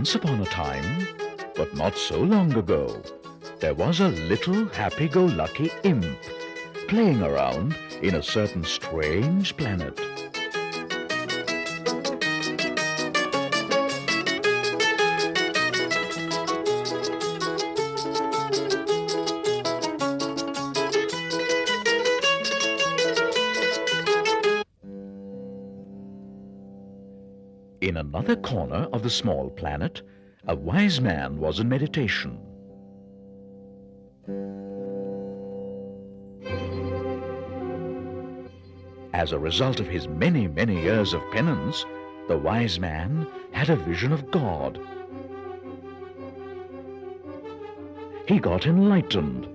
Once upon a time, but not so long ago, there was a little happy-go-lucky imp playing around in a certain strange planet. In another corner of the small planet, a wise man was in meditation. As a result of his many, many years of penance, the wise man had a vision of God. He got enlightened.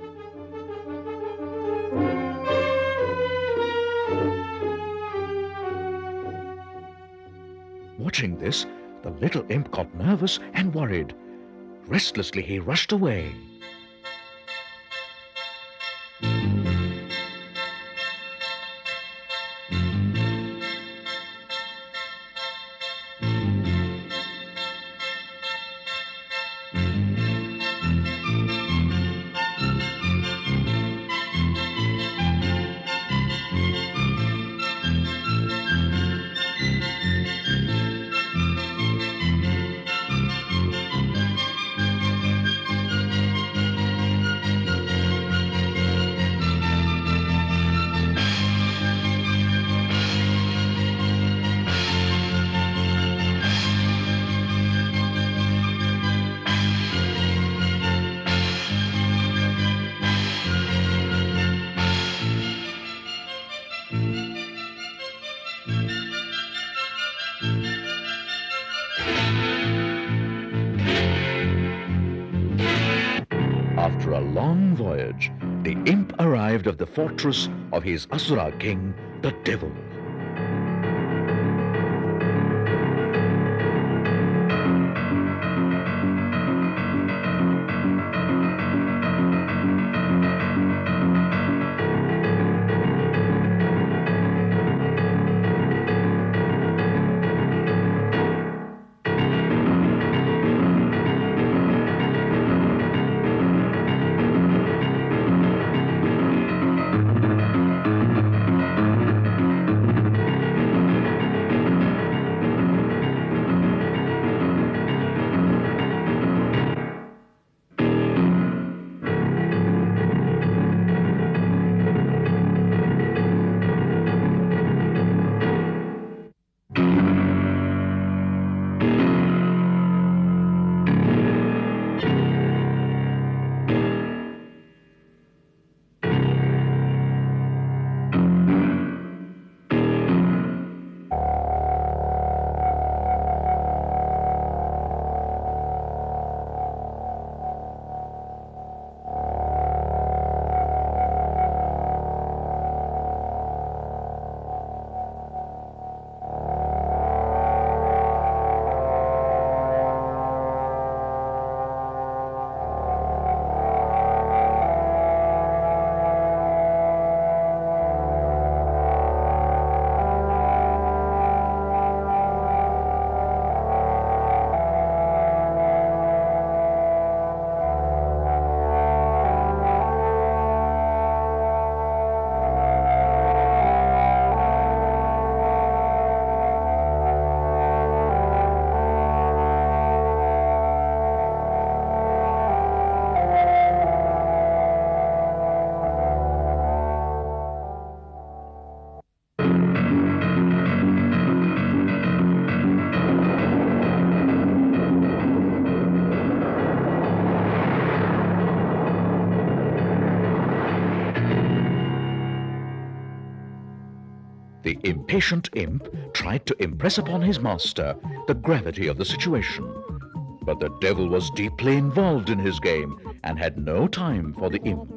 Watching this, the little imp got nervous and worried. Restlessly, he rushed away. After a long voyage, the imp arrived at the fortress of his Asura king, the devil. The impatient imp tried to impress upon his master the gravity of the situation. But the devil was deeply involved in his game and had no time for the imp.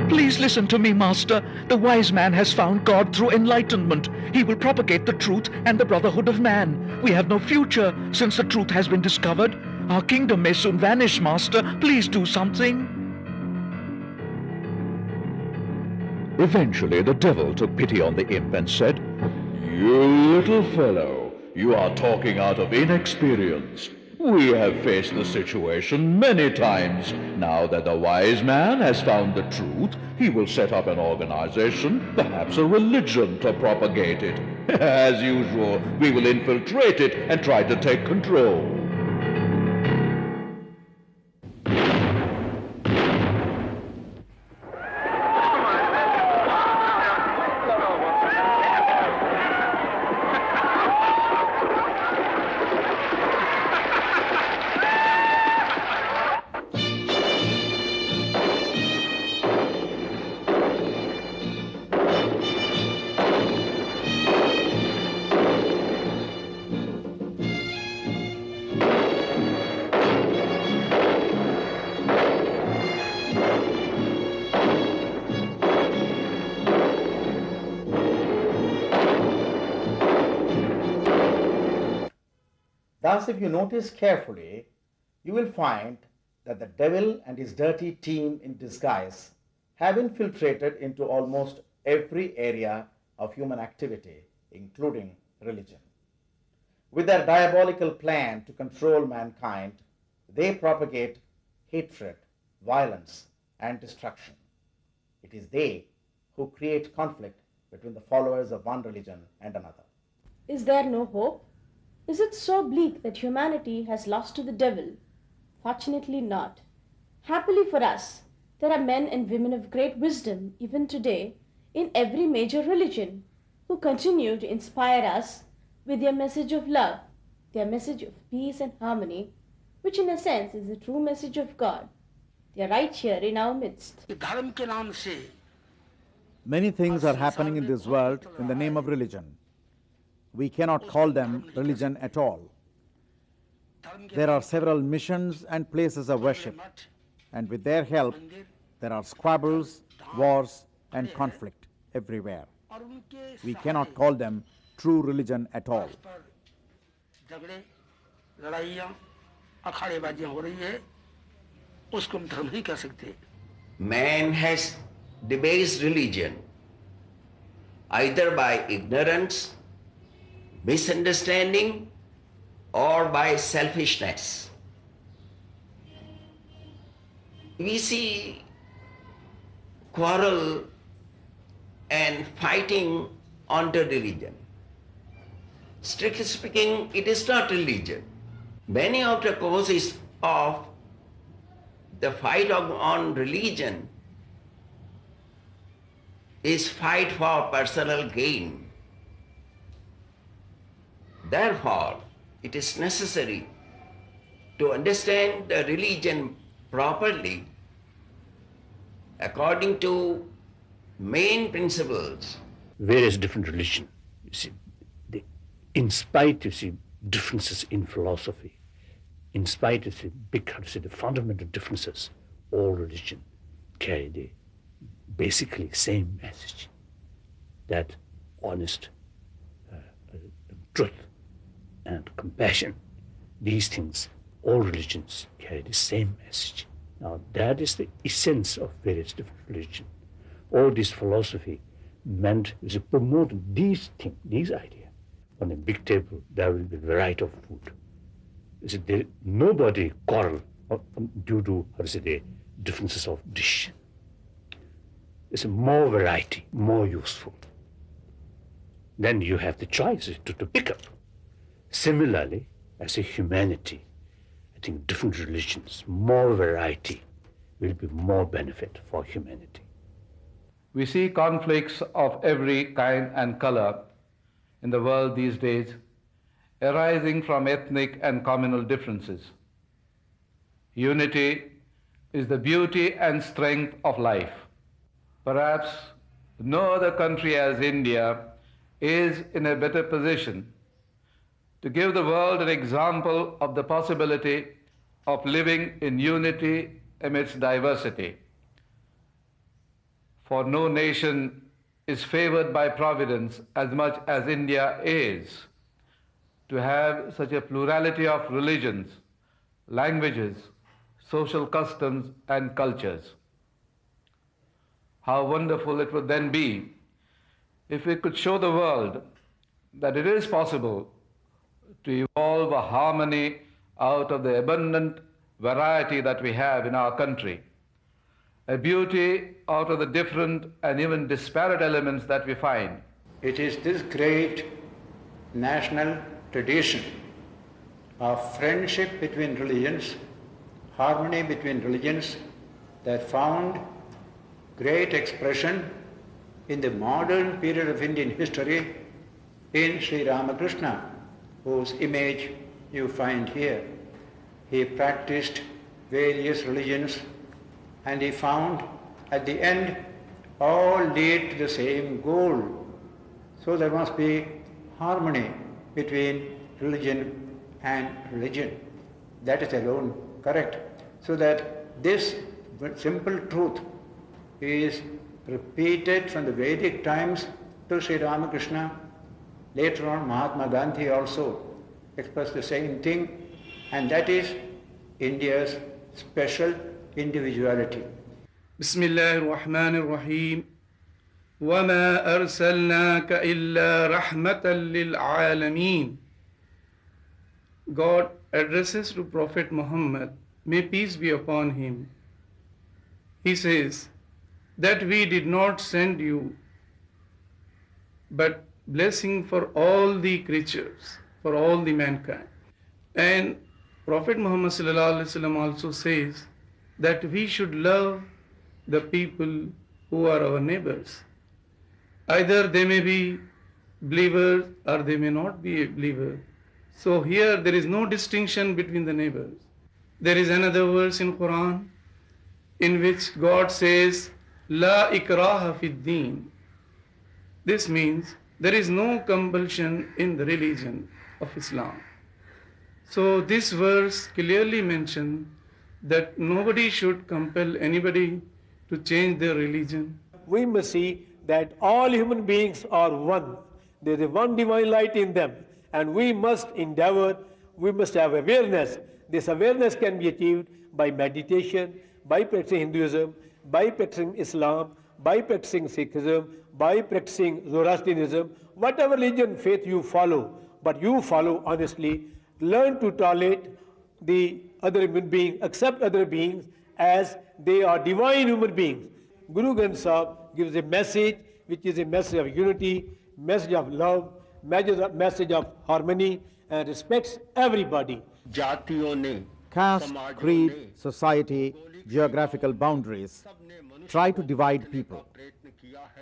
Please listen to me, Master. The wise man has found God through enlightenment. He will propagate the truth and the brotherhood of man. We have no future since the truth has been discovered. Our kingdom may soon vanish, Master. Please do something. Eventually, the devil took pity on the imp and said, "You little fellow, you are talking out of inexperience. We have faced the situation many times. Now that the wise man has found the truth, he will set up an organization, perhaps a religion, to propagate it. As usual, we will infiltrate it and try to take control." Thus, if you notice carefully, you will find that the devil and his dirty team in disguise have infiltrated into almost every area of human activity, including religion. With their diabolical plan to control mankind, they propagate hatred, violence, and destruction. It is they who create conflict between the followers of one religion and another. Is there no hope? Is it so bleak that humanity has lost to the devil? Fortunately not. Happily for us, there are men and women of great wisdom even today in every major religion who continue to inspire us with their message of love, their message of peace and harmony, which in a sense is the true message of God. They are right here in our midst. Many things are happening in this world in the name of religion. We cannot call them religion at all. There are several missions and places of worship, and with their help, there are squabbles, wars, and conflict everywhere. We cannot call them true religion at all. Man has debased religion either by ignorance, misunderstanding, or by selfishness. We see quarrel and fighting onto religion. Strictly speaking, it is not religion. Many of the causes of the fight on religion is fight for personal gain. Therefore, it is necessary to understand the religion properly according to main principles. Various different religions, you see, in spite, you see, differences in philosophy, in spite of the the fundamental differences, all religion carry the basically same message, that honest truth and compassion. These things, all religions carry the same message. Now that is the essence of various different religions. All this philosophy meant is to promote these things, these ideas. On a big table, there will be a variety of food. Nobody quarrel due to the differences of dish. It's more variety, more useful. Then you have the choice to pick up. Similarly, as a humanity, I think different religions, more variety will be more benefit for humanity. We see conflicts of every kind and color in the world these days, arising from ethnic and communal differences. Unity is the beauty and strength of life. Perhaps no other country as India is in a better position to give the world an example of the possibility of living in unity amidst diversity. for no nation is favored by providence as much as India is, to have such a plurality of religions, languages, social customs, and cultures. How wonderful it would then be if we could show the world that it is possible to evolve a harmony out of the abundant variety that we have in our country, a beauty out of the different and even disparate elements that we find. It is this great national tradition of friendship between religions, harmony between religions, that found great expression in the modern period of Indian history in Sri Ramakrishna, whose image you find here. He practiced various religions and he found at the end all lead to the same goal. So there must be harmony between religion and religion. That is alone correct. So that this simple truth is repeated from the Vedic times to Sri Ramakrishna. Later on, Mahatma Gandhi also expressed the same thing, and that is India's special individuality. Bismillahir Rahmanir Rahim. وَمَا أَرْسَلْنَاكَ إِلَّا رَحْمَةً لِلْعَالَمِينَ. God addresses to Prophet Muhammad, may peace be upon him. He says that we did not send you but blessing for all the creatures, for all the mankind. And Prophet Muhammad also says that we should love the people who are our neighbors. Either they may be believers or they may not be a believer. So here there is no distinction between the neighbors. There is another verse in Quran in which God says, La ikraha fid deen. This means there is no compulsion in the religion of Islam. So this verse clearly mentions that nobody should compel anybody to change their religion. We must see that all human beings are one. There is one divine light in them, and we must endeavor, we must have awareness. This awareness can be achieved by meditation, by practicing Hinduism, by practicing Islam, by practicing Sikhism, by practicing Zoroastrianism, whatever religion, faith you follow, but you follow honestly. Learn to tolerate the other human being, accept other beings as they are divine human beings. Guru Granth Sahib gives a message which is a message of unity, message of love, message of harmony, and respects everybody. Caste, creed, society, geographical boundaries try to divide people.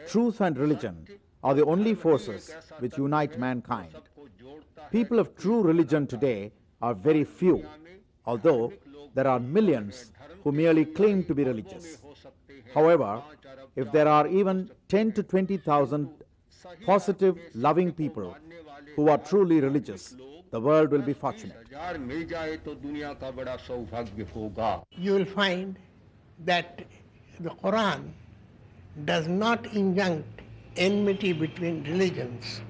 Truth and religion are the only forces which unite mankind. People of true religion today are very few, although there are millions who merely claim to be religious. However, if there are even 10 to 20,000 positive, loving people who are truly religious, the world will be fortunate. You will find that the Quran does not injunct enmity between religions.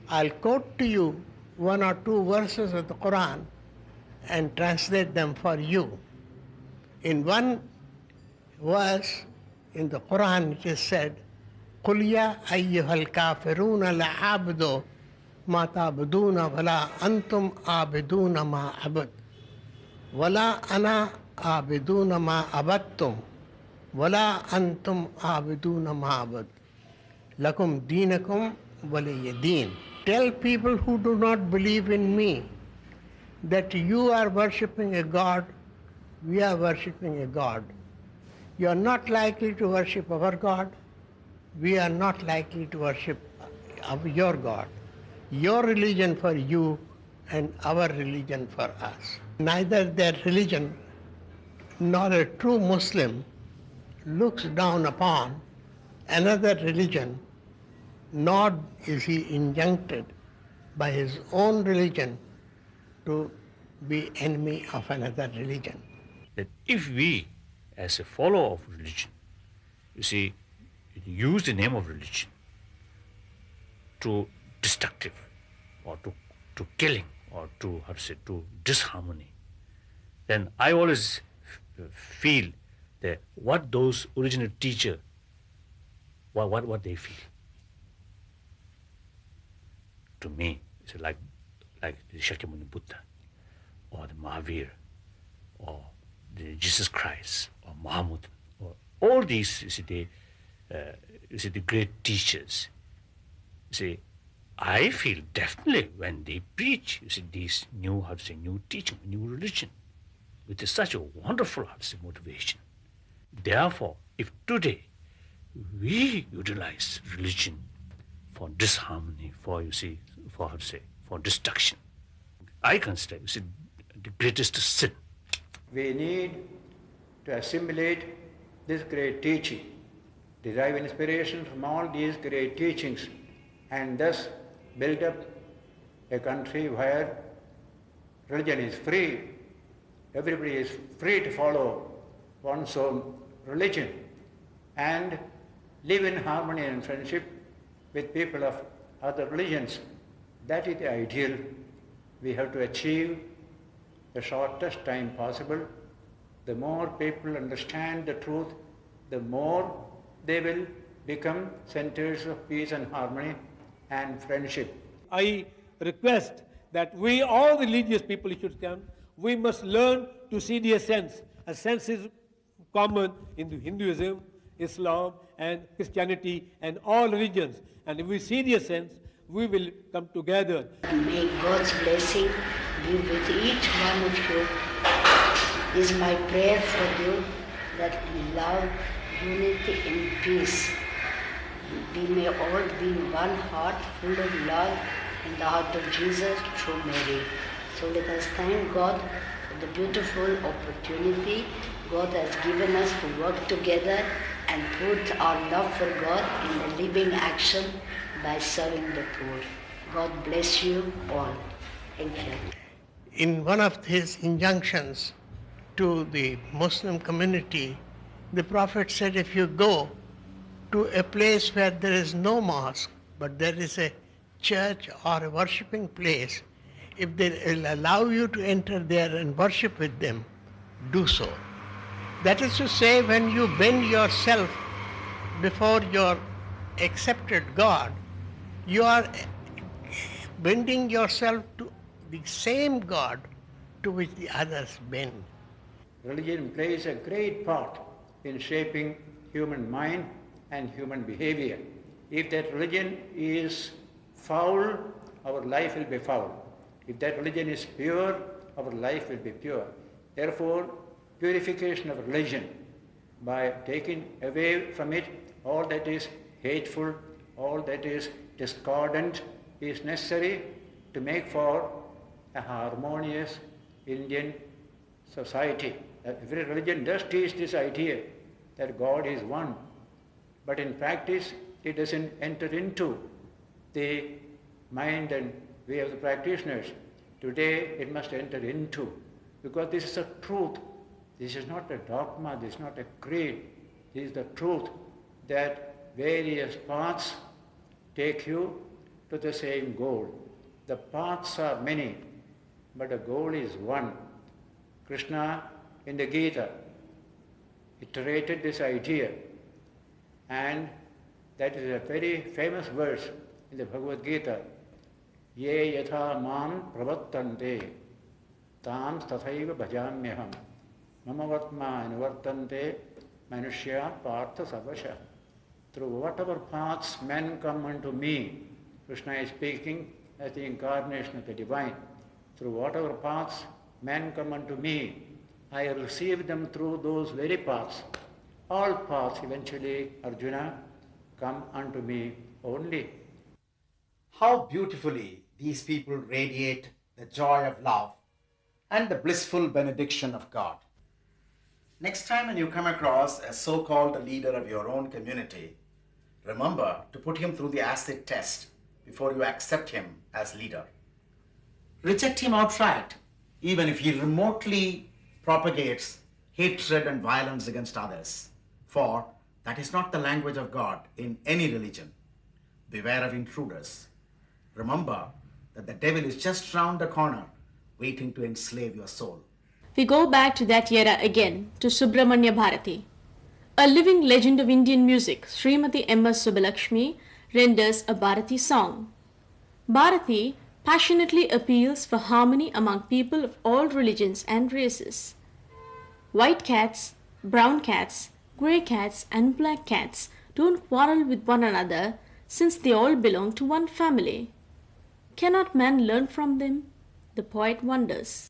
I'll quote to you one or two verses of the Quran and translate them for you. In one verse in the Quran it is said, قُلْ يَا أَيُّهَا الْكَافِرُونَ لَعَبْدُ مَا تَعْبُدُونَ وَلَا أَنْتُمْ عَابِدُونَ مَا عَبُدْ وَلَا أَنَا عَابِدُونَ مَا عَبَدْتُمْ وَلَا أَنْتُمْ عَابِدُونَ مَا عَبُدْ لَكُمْ دِينَكُمْ وَلِيَّ دِينِ. Tell people who do not believe in me that you are worshipping a God, we are worshipping a God. You are not likely to worship our God, we are not likely to worship your God. Your religion for you and our religion for us. Neither their religion nor a true Muslim looks down upon another religion, nor is he injuncted by his own religion to be enemy of another religion. That if we, as a follower of religion, you see, use the name of religion to destructive or to killing or to, to disharmony, then I always feel that what those original teachers, what they feel. To me, it's like the Shakyamuni Buddha, or the Mahavir, or the Jesus Christ, or Mohamed, or all these, the great teachers. I feel definitely when they preach, these new, new teaching, new religion, with such a wonderful, motivation. Therefore, if today we utilize religion for disharmony, for destruction, I consider the greatest sin. We need to assimilate this great teaching, derive inspiration from all these great teachings, and thus build up a country where religion is free. Everybody is free to follow one's own religion and live in harmony and friendship with people of other religions. That is the ideal we have to achieve the shortest time possible. The more people understand the truth, the more they will become centers of peace and harmony and friendship. I request that we, all religious people should come, we must learn to see the essence. A sense is common in Hinduism, Islam, and Christianity, and all religions. And if we see the essence, we will come together. May God's blessing be with each one of you. This is my prayer for you, that in love, unity, and peace, we may all be in one heart, full of love, in the heart of Jesus through Mary. So let us thank God for the beautiful opportunity God has given us to work together and put our love for God in a living action by serving the poor. God bless you all. Thank you. In one of his injunctions to the Muslim community, the Prophet said, if you go to a place where there is no mosque, but there is a church or a worshipping place, if they will allow you to enter there and worship with them, do so. That is to say, when you bend yourself before your accepted God, you are bending yourself to the same God to which the others bend. Religion plays a great part in shaping human mind and human behavior. If that religion is foul, our life will be foul. If that religion is pure, our life will be pure. Therefore, purification of religion by taking away from it all that is hateful, all that is discordant, is necessary to make for a harmonious Indian society. Every religion does teach this idea that God is one, but in practice it doesn't enter into the mind and way of the practitioners. Today it must enter into, because this is a truth. This is not a dogma, this is not a creed. This is the truth that various paths take you to the same goal. The paths are many, but the goal is one. Krishna in the Gita iterated this idea, and that is a very famous verse in the Bhagavad Gita. Ye yatha mam pravattante tam tathaiva bhajamyaham mamavatma anuvartante manushya partha savasha. Through whatever paths men come unto me, Krishna is speaking as the incarnation of the divine. Through whatever paths men come unto me, I receive them through those very paths. All paths eventually, Arjuna, come unto me only. How beautifully these people radiate the joy of love and the blissful benediction of God. Next time when you come across a so-called leader of your own community, remember to put him through the acid test before you accept him as leader. Reject him outright, even if he remotely propagates hatred and violence against others. For That is not the language of God in any religion. Beware of intruders. Remember that the devil is just round the corner, waiting to enslave your soul. We go back to that era again, to Subramanya Bharati. A living legend of Indian music, Srimati M.S.Subbulakshmi renders a Bharati song. Bharati passionately appeals for harmony among people of all religions and races. White cats, brown cats, grey cats and black cats don't quarrel with one another since they all belong to one family. Cannot man learn from them? The poet wonders.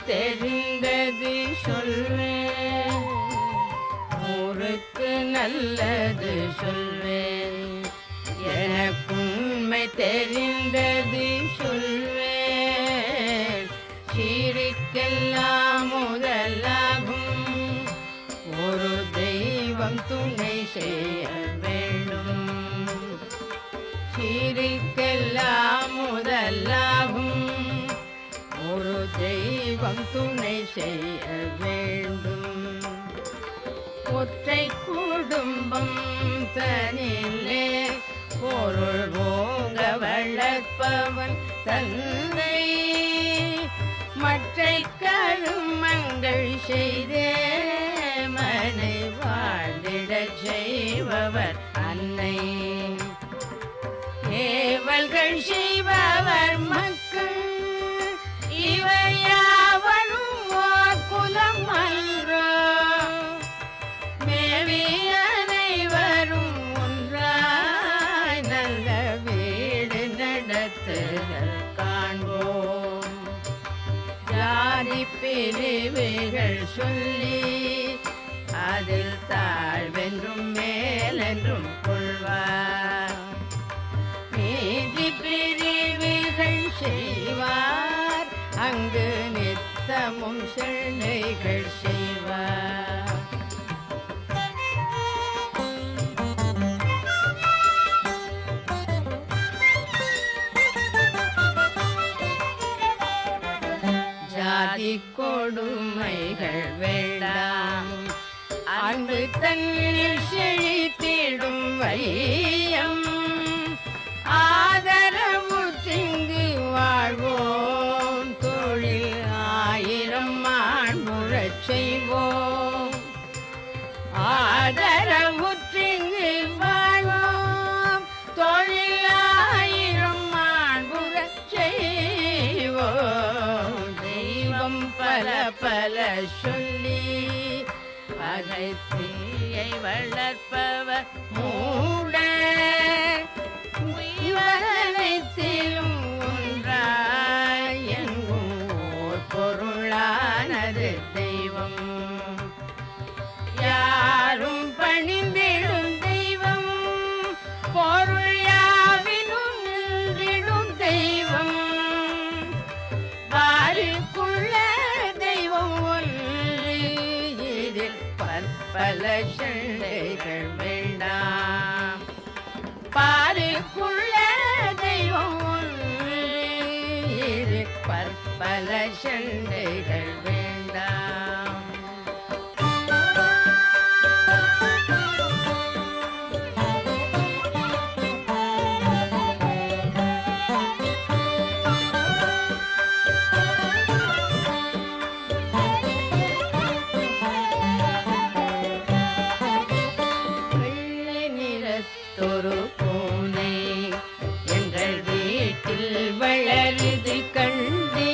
தெரிந்தது சொல்வேன், ஊருக்கு நல்லது சொல்வேன், எனக்குண்மை தெரிந்தது சொல்வேன். சீருக்கெல்லாம் முதலாகும் ஒரு தெய்வம் துணை செய்ய வேண்டும். சீருக்கெல்லாம் முதலாகும் ஒரு தெய்வம் துணை செய்ய வேண்டும். ஒற்றை குடும்பம் தனிலே பொருள் போக வளர்ப்பவன் தந்தை, மற்றை கருமங்கள் செய்தே மனை வாழ்ந்திடச் செய்பவர் அன்னை. ஏவல்கள் செய்பவர் மக்கள், இவர் யாவரும் ஓர் குலம் அன்றோ. மேவி அனைவரும் ஒன்றாய் நல்ல வீடு நடத்துதல் காண்போம். ஜாதி பிரிவுகள் சொல்லி அதில் தாழ்வென்றும் மேலென்றும் கொள்வார். நீதி பிரிவுகள் செய்வார், அங்கு நித்தமும் சென்னைகள் செய்வார். ஜாதி கொடுமைகள் வேண்டாம், அன்பு தன்னில் செழித்திடும் வையம். ஆதரவுற்றிங்கு வாழ்வோம், தொழில் ஆயிரம் மாண்புறச் செய்வோம். ஆதரவுற்றிங்கு வாழ்வோம், தொழில் ஆயிரம் மாண்புறச் செய்வோம். தெய்வம் பல பல சொல்லி பகைத்தீயை வளர்ப்பவர் மூடர். இவரனைத்திலும் ஒன்றாய் எங்கும் ஓர் பொருளானது தெய்வம். யாரும் பணிந்திடும் தெய்வம், பொருள் யாவிலும் நின்றிடும் தெய்வம். பாருக்குள்ள தெய்வம் ஒன்று, இதில் பற்பல சண்டைகள் வேண்டாம். பாருக்குள்ள தெய்வம் ஒன்று, இதில் பற்பல சண்டைகள் வேண்டாம். வெள்ளை நிறத்தொரு பூனை எங்கள் வீட்டில் வளருது கண்டே.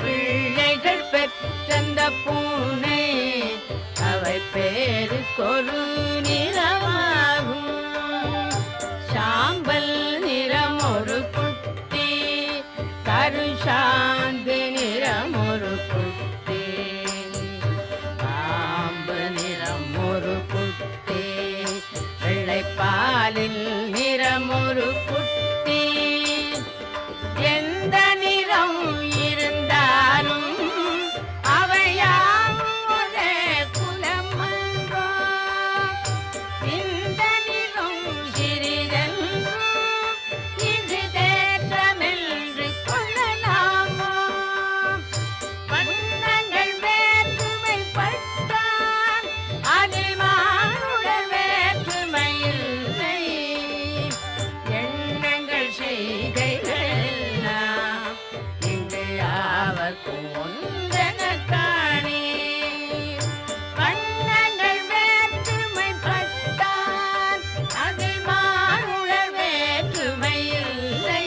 பிள்ளை கண்ணுக்கொரு நிறமாகும். சாம்பல் நிறம் ஒரு குட்டி, கருஷாந்தி நிறம் ஒரு குட்டி, பாம்பு நிறம் ஒரு குட்டி, வெள்ளைப்பாலில் நிறம் ஒரு குட்டி. எந்த நிறம் இருந்தாலும் அவையாம் ஒரே குலமன்றோ. இந்த நிறம் சிறிதென்றும் இது தேற்றமென்று கொள்ளலாமோ. வண்ணங்கள் வேற்றுமைப்பட்டால் அதில் மானுடர் வேற்றுமை இல்லை. எண்ணங்கள் செய்கைகள் எல்லாம் இங்கு யாவர்க்கும் ஒன்றென காணே. வண்ணங்கள் வேற்றுமைப்பட்டால் அதில் மானுடர் வேற்றுமை இல்லை.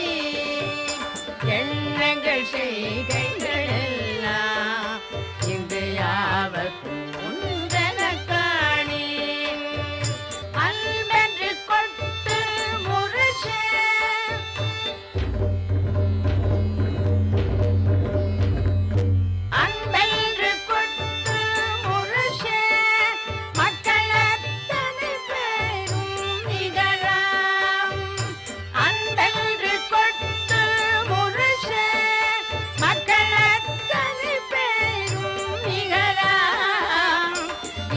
எண்ணங்கள் செய்கைகள் எல்லாம் இங்கு யாவர்க்கும் ஒன்றென காணே. அன்பென்று கொட்டு முரசே, அன்பென்று கொட்டு முரசே, மக்கள் அத்தனை பேரும் நிகராம். அன்பென்று கொட்டு முரசே, மக்கள் அத்தனை பேரும் நிகராம்.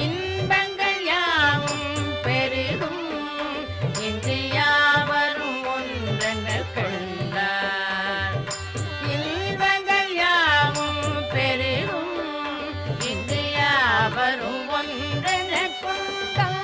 இன்பங்கள் யாவும் பெரிதும் இன்று யாவரும் ஒன்றென கண்டார். இன்பங்கள் யாவும் பெரிதும் இன்று யாவரும் ஒன்றென கொண்டார்.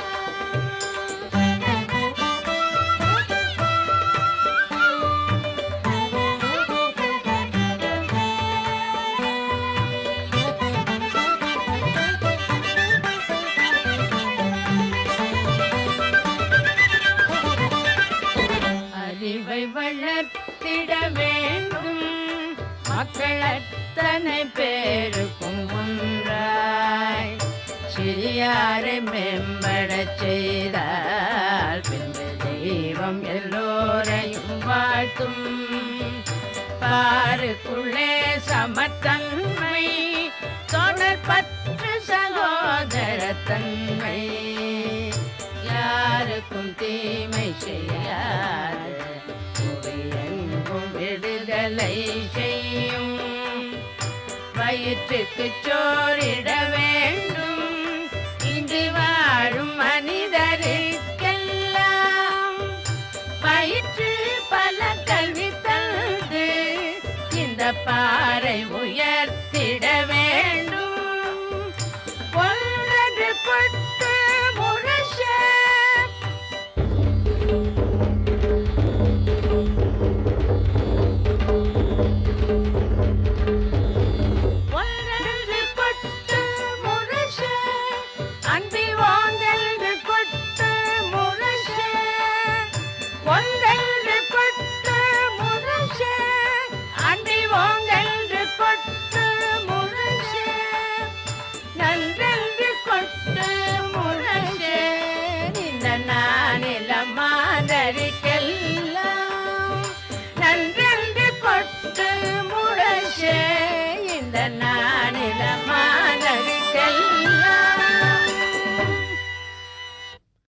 அறிவை வளர்த்திட வேண்டும் மக்கள் அத்தனை பேருக்கும் ஒன்றாய். சிறியாரை மேம்படச் செய்தால் பின்பு தெய்வம் எல்லோரையும் வாழ்த்தும். பாருக்குள்ளே சமத்தன்மை, தொடர்பற்று சகோதரத்தன்மை, யாருக்கும் தீமை செய்யாது எங்கும் விடுதலை செய்யும். வயிற்றுக்கு சோறிட வேண்டும் இங்கு வாழும் மனிதருக்கெல்லாம். வயிற்று பல கல்வி தந்து இந்த பாறை உயர்த்திட வேண்டும். ஒன்றென்று கொட்டு முரசே, ஒன்றென்று கொட்டு முரசே, அன்பில் ஓங்கென்று கொட்டு முரசே. ஒன்றென்று கொட்டு முரசே, அன்பில் ஓங்க